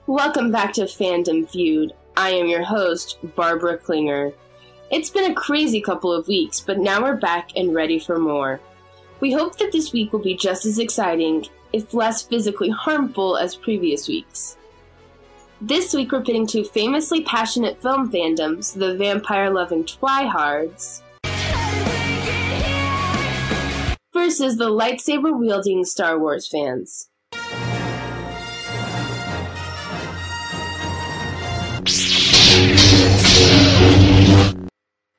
Welcome back to Fandom Feud. I am your host, Barbara Klinger. It's been a crazy couple of weeks, but now we're back and ready for more. We hope that this week will be just as exciting, if less physically harmful, as previous weeks. This week we're pitting two famously passionate film fandoms, the vampire-loving tryhards versus the lightsaber-wielding Star Wars fans.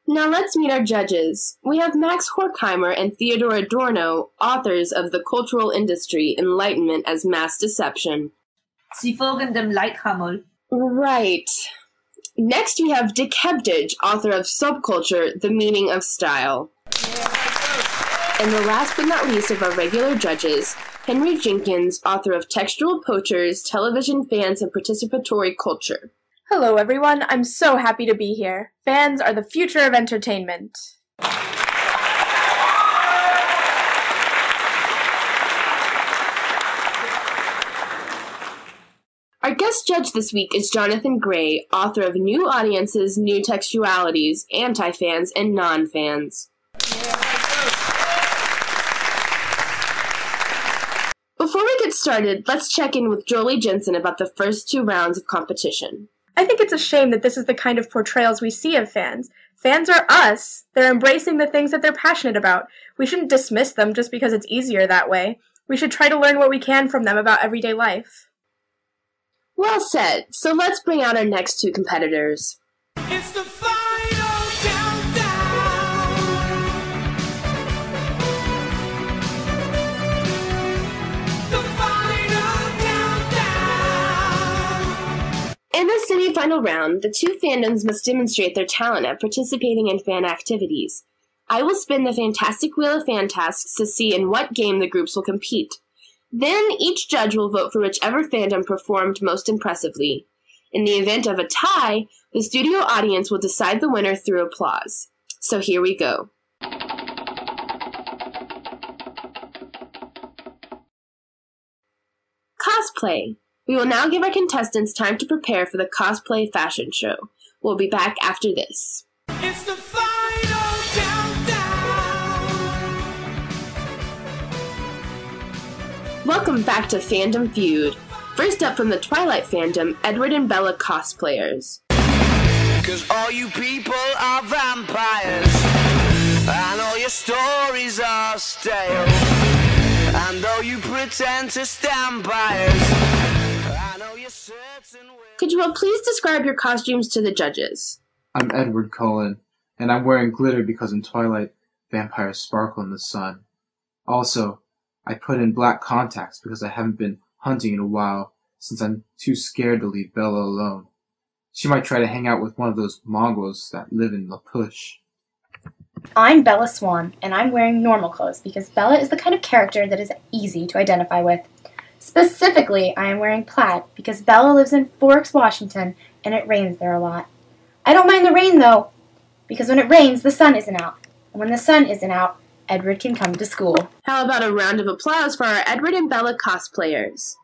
Now let's meet our judges. We have Max Horkheimer and Theodore Adorno, authors of The Cultural Industry, Enlightenment as Mass Deception. Sie folgen dem Leithammer. Right. Next we have Dick Hebdige, author of Subculture, The Meaning of Style. And the last but not least of our regular judges, Henry Jenkins, author of Textual Poachers, Television Fans and Participatory Culture. Hello everyone, I'm so happy to be here. Fans are the future of entertainment. Our guest judge this week is Jonathan Gray, author of New Audiences, New Textualities, Anti-Fans, and Non-Fans. Before we get started, let's check in with Jolie Jensen about the first two rounds of competition. I think it's a shame that this is the kind of portrayals we see of fans. Fans are us. They're embracing the things that they're passionate about. We shouldn't dismiss them just because it's easier that way. We should try to learn what we can from them about everyday life. Well said. So let's bring out our next two competitors. It's the final countdown. The final countdown. In the semi-final round, the two fandoms must demonstrate their talent at participating in fan activities. I will spin the fantastic wheel of fan tasks to see in what game the groups will compete. Then each judge will vote for whichever fandom performed most impressively. In the event of a tie, the studio audience will decide the winner through applause. So here we go. Cosplay. We will now give our contestants time to prepare for the cosplay fashion show. We'll be back after this. It's the final countdown. Welcome back to Fandom Feud. First up from the Twilight fandom, Edward and Bella cosplayers. 'Cause all you people are vampires, and all your stories are stale. And though you pretend to stand by us, I know you're certain we're... Could you all please describe your costumes to the judges? I'm Edward Cullen, and I'm wearing glitter because in Twilight, vampires sparkle in the sun. Also, I put in black contacts because I haven't been hunting in a while since I'm too scared to leave Bella alone. She might try to hang out with one of those mongrels that live in La Push. I'm Bella Swan, and I'm wearing normal clothes because Bella is the kind of character that is easy to identify with. Specifically, I am wearing plaid because Bella lives in Forks, Washington, and it rains there a lot. I don't mind the rain, though, because when it rains, the sun isn't out. And when the sun isn't out, Edward can come to school. How about a round of applause for our Edward and Bella cosplayers?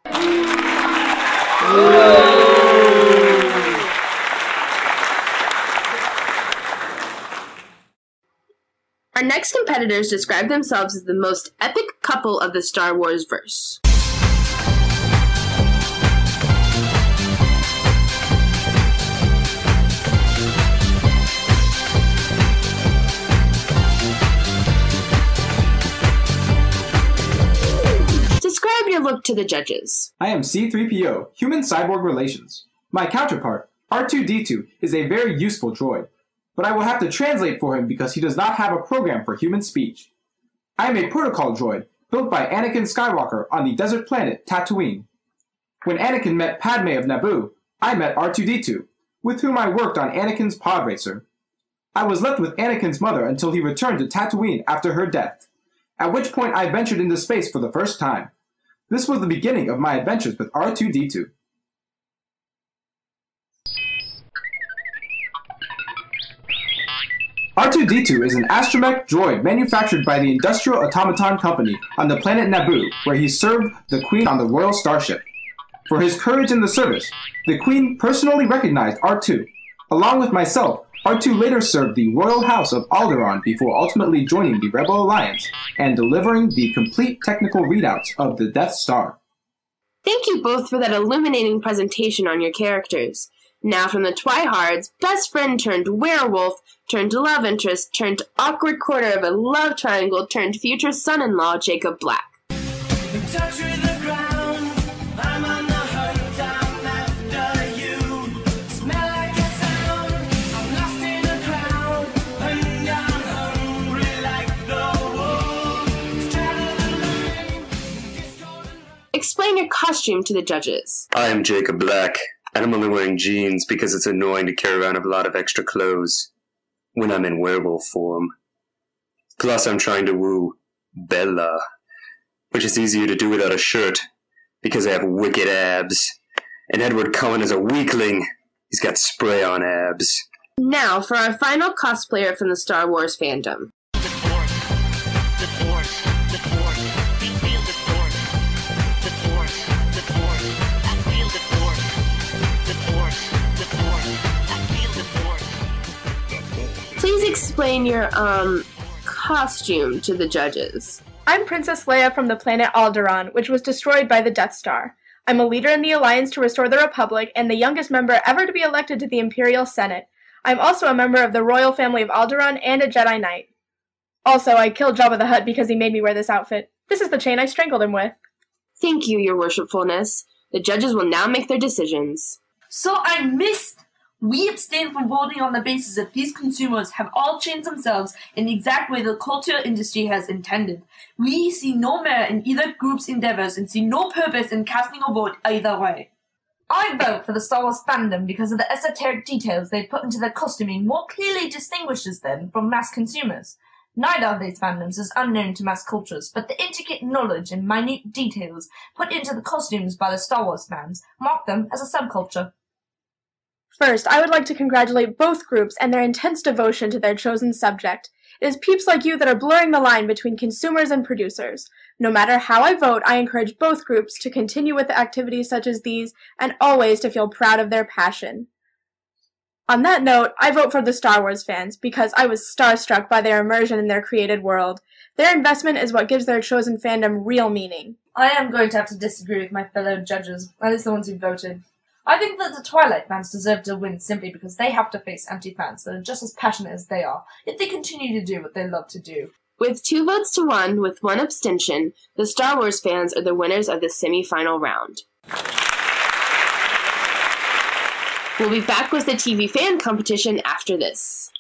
Our next competitors describe themselves as the most epic couple of the Star Wars verse. Describe your look to the judges. I am C-3PO, Human-Cyborg Relations. My counterpart, R2-D2, is a very useful droid, but I will have to translate for him because he does not have a program for human speech. I am a protocol droid, built by Anakin Skywalker on the desert planet Tatooine. When Anakin met Padme of Naboo, I met R2-D2, with whom I worked on Anakin's pod racer. I was left with Anakin's mother until he returned to Tatooine after her death, at which point I ventured into space for the first time. This was the beginning of my adventures with R2-D2. R2-D2 is an astromech droid manufactured by the Industrial Automaton Company on the planet Naboo, where he served the Queen on the Royal Starship. For his courage in the service, the Queen personally recognized R2. Along with myself, R2 later served the royal house of Alderaan before ultimately joining the Rebel Alliance and delivering the complete technical readouts of the Death Star. Thank you both for that illuminating presentation on your characters. Now from the Twihards, best friend turned werewolf, turned love interest, turned awkward quarter of a love triangle, turned future son-in-law Jacob Black. In touch with the ground, I'm on the hunt, I'm after you. Smell like a sound, I'm lost in a crowd. And I'm hungry like the wolves. Straddle the line, discord and Explain your costume to the judges. I am Jacob Black, and I'm only wearing jeans because it's annoying to carry around a lot of extra clothes when I'm in werewolf form. Plus, I'm trying to woo Bella, which is easier to do without a shirt because I have wicked abs. And Edward Cullen is a weakling. He's got spray-on abs. Now for our final cosplayer from the Star Wars fandom. Please explain your, costume to the judges. I'm Princess Leia from the planet Alderaan, which was destroyed by the Death Star. I'm a leader in the Alliance to restore the Republic and the youngest member ever to be elected to the Imperial Senate. I'm also a member of the royal family of Alderaan and a Jedi Knight. Also, I killed Jabba the Hutt because he made me wear this outfit. This is the chain I strangled him with. Thank you, your worshipfulness. The judges will now make their decisions. So I missed! We abstain from voting on the basis that these consumers have all changed themselves in the exact way the culture industry has intended. We see no merit in either group's endeavors and see no purpose in casting a vote either way. I vote for the Star Wars fandom because of the esoteric details they put into their costuming more clearly distinguishes them from mass consumers. Neither of these fandoms is unknown to mass cultures, but the intricate knowledge and minute details put into the costumes by the Star Wars fans mark them as a subculture. First, I would like to congratulate both groups and their intense devotion to their chosen subject. It is peeps like you that are blurring the line between consumers and producers. No matter how I vote, I encourage both groups to continue with activities such as these and always to feel proud of their passion. On that note, I vote for the Star Wars fans because I was starstruck by their immersion in their created world. Their investment is what gives their chosen fandom real meaning. I am going to have to disagree with my fellow judges, at least the ones who voted. I think that the Twilight fans deserve to win simply because they have to face anti-fans that are just as passionate as they are, if they continue to do what they love to do. With 2 votes to 1, with 1 abstention, the Star Wars fans are the winners of the semi-final round. We'll be back with the TV fan competition after this.